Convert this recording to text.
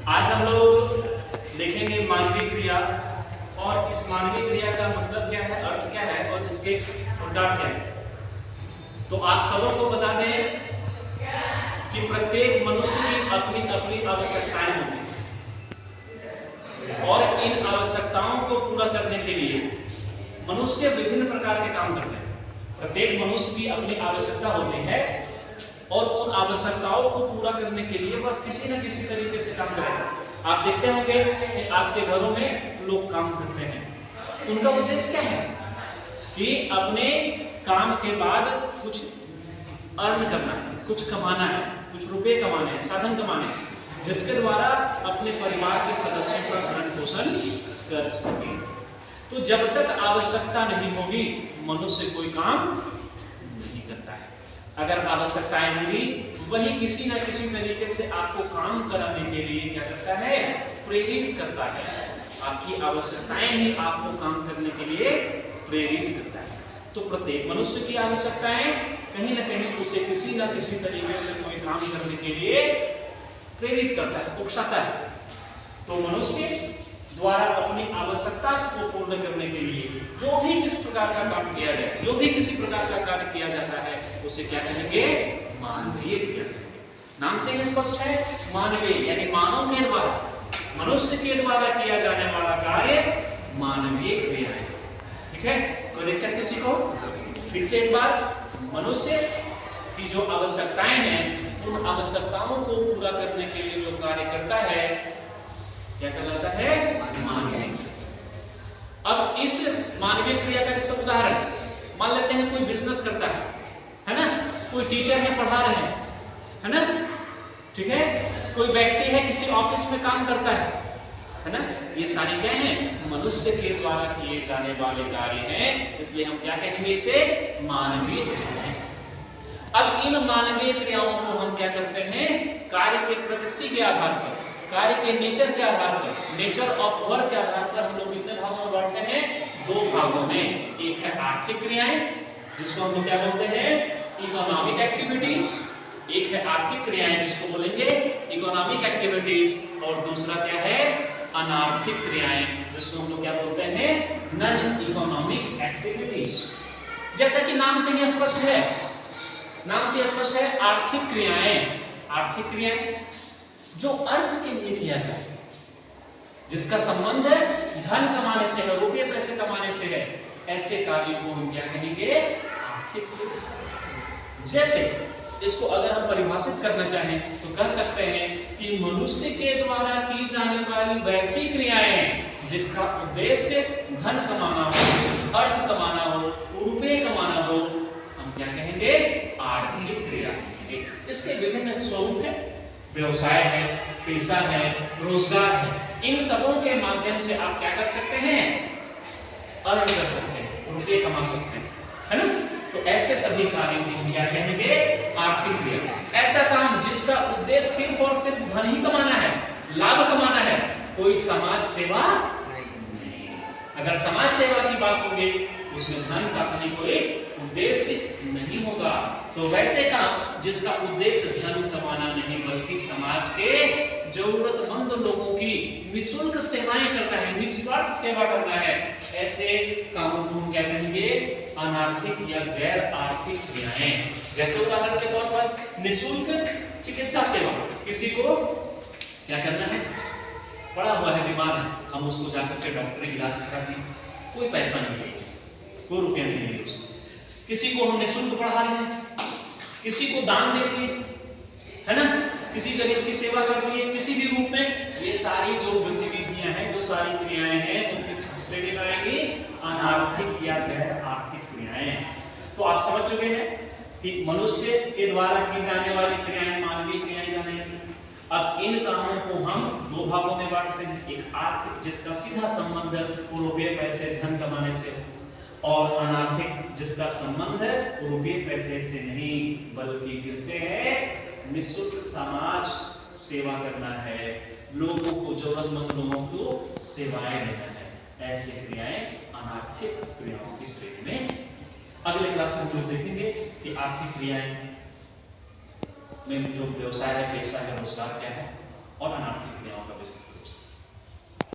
आज हम लोग देखेंगे मानवीय क्रिया और इस मानवीय क्रिया का मतलब क्या है, अर्थ क्या है और इसके प्रकार क्या है। तो आप सबों को बता दें कि प्रत्येक मनुष्य की अपनी अपनी आवश्यकताएं होती हैं और इन आवश्यकताओं को पूरा करने के लिए मनुष्य विभिन्न प्रकार के काम करते हैं। प्रत्येक मनुष्य की अपनी आवश्यकता होती है और उन आवश्यकताओं को पूरा करने के लिए वह किसी न किसी तरीके से काम करेगा। आप देखते होंगे कि आपके घरों में लोग काम करते हैं, उनका उद्देश्य क्या है कि अपने काम के बाद कुछ अर्न करना है, कुछ कमाना है, कुछ रुपए कमाने हैं, साधन कमाने हैं, जिसके द्वारा अपने परिवार के सदस्यों का भरण पोषण कर सके। तो जब तक आवश्यकता नहीं होगी मनुष्य कोई काम नहीं करता है। अगर आवश्यकताएं होंगी वही किसी न किसी तरीके से आपको काम कराने के लिए क्या करता है, प्रेरित करता है। आपकी आवश्यकताएं ही आपको काम करने के लिए प्रेरित करता है। तो प्रत्येक मनुष्य की आवश्यकताएं कहीं न कहीं उसे किसी न किसी तरीके से कोई काम करने के लिए प्रेरित करता है, उकसाता है। तो मनुष्य द्वारा अपनी आवश्यकता को पूर्ण करने के लिए जो भी किस प्रकार का काम किया जाए, जो भी किसी प्रकार का कार्य किया जाता है उसे क्या कहेंगे, मानवीय क्रिया। नाम से ही स्पष्ट है, मानवीय यानी मानव के द्वारा, मनुष्य के द्वारा किया जाने वाला कार्य मानवीय क्रिया है। ठीक है, कोई दिक्कत किसी को? फिर से एक बार, मनुष्य की जो आवश्यकताएं हैं उन आवश्यकताओं को पूरा करने के लिए जो कार्य करता है क्या कहलाता है, मानवीय। अब इस मानवीय क्रिया का जैसे उदाहरण मान लेते हैं, कोई बिजनेस करता है ना, कोई टीचर है पढ़ा रहे हैं, है ना, ठीक है, कोई व्यक्ति है किसी ऑफिस में काम करता है ना, ये सारे क्या हैं, मनुष्य के द्वारा किए जाने वाले कार्य हैं। इसलिए हम क्या कहेंगे, इसे मानवीय क्रिया है। अब इन मानवीय क्रियाओं को हम क्या करते हैं, कार्य की प्रकृति के आधार पर, कार्य के नेचर के आधार पर, नेचर ऑफ वर्क के आधार पर हम लोग कितने भागों में बांटते हैं, दो भागों में। एक है आर्थिक क्रियाएं जिसको हम लोग क्या बोलते हैं, इकोनॉमिक एक्टिविटीज। एक है आर्थिक क्रियाएं जिसको बोलेंगे इकोनॉमिक एक्टिविटीज, और दूसरा क्या है, अनार्थिक क्रियाएं जिसको हम लोग क्या बोलते हैं, नॉन इकोनॉमिक एक्टिविटीज। जैसा कि नाम से ही स्पष्ट है, नाम से स्पष्ट है, आर्थिक क्रियाएं, आर्थिक क्रियाएं जो अर्थ के लिए किया जाए, जिसका संबंध धन कमाने से है, रुपये पैसे कमाने से है, ऐसे कार्यों को हम क्या कहेंगे, आर्थिक। जैसे इसको अगर हम परिभाषित करना चाहें तो कह सकते हैं कि मनुष्य के द्वारा की जाने वाली वैसी क्रियाएं जिसका उद्देश्य धन कमाना हो, अर्थ कमाना हो, रुपये कमाना हो, हम क्या कहेंगे, आर्थिक क्रिया। इसके विभिन्न स्वरूप हैं, व्यवसाय है, पेशा है, रोजगार है। इन सबों के माध्यम से आप क्या कर सकते हैं, अर्न कर सकते हैं, रुपये कमा सकते हैं, है ना। तो ऐसे सभी कार्यों को हम क्या कहेंगे, आर्थिक क्रिया। ऐसा काम जिसका उद्देश्य सिर्फ और सिर्फ धन ही कमाना है, लाभ कमाना है, कोई समाज सेवा नहीं। अगर समाज सेवा की बात होगी उसमें धन का कहीं कोई उद्देश्य नहीं होगा। तो वैसे काम जिसका उद्देश्य धन कमाना नहीं बल्कि समाज के जरूरतमंद लोगों की निःशुल्क सेवाएं करना है, निस्वार्थ सेवा करना है, ऐसे कामों को हम क्या कहेंगे, अनार्थिक या गैर आर्थिक क्रियाएं। जैसे उदाहरण के तौर पर निःशुल्क चिकित्सा सेवा, किसी को क्या करना है, पड़ा हुआ है, बीमार है, हम उसको जाकर के डॉक्टरी इलाज करा दें, कोई पैसा नहीं लेंगे, कोई रुपया नहीं लेंगे उससे। किसी को हम निःशुल्क पढ़ा रहे हैं, किसी को दान दे दिए, है ना, किसी गरीब की सेवा कर रही है किसी भी रूप में। ये सारी जो गतिविधियां हैं, जो सारी क्रियाएं हैं, उनकी श्रेणी में आएंगी अनार्थिक या गैर आर्थिक क्रियाएं। तो आप समझ चुके हैं कि मनुष्य के द्वारा की जाने वाली क्रियाएं मानवीय क्रियाएं जानेंगी। अब इन कामों को हम दो भागों में बांटते हैं, एक आर्थिक जिसका सीधा संबंध रुपये पैसे धन कमाने से, और अनार्थिक जिसका संबंध है रुपये पैसे से नहीं बल्कि किससे है, निःशुल्क समाज सेवा करना है, लोगों को, जरूरतमंद लोगों को सेवाएं देना है। ऐसी क्रियाएं अनार्थिक क्रियाओं की श्रेणी में। अगले क्लास में हम देखेंगे कि आर्थिक क्रियाएं में जो व्यवसाय है, पेशा है, रोजगार क्या है।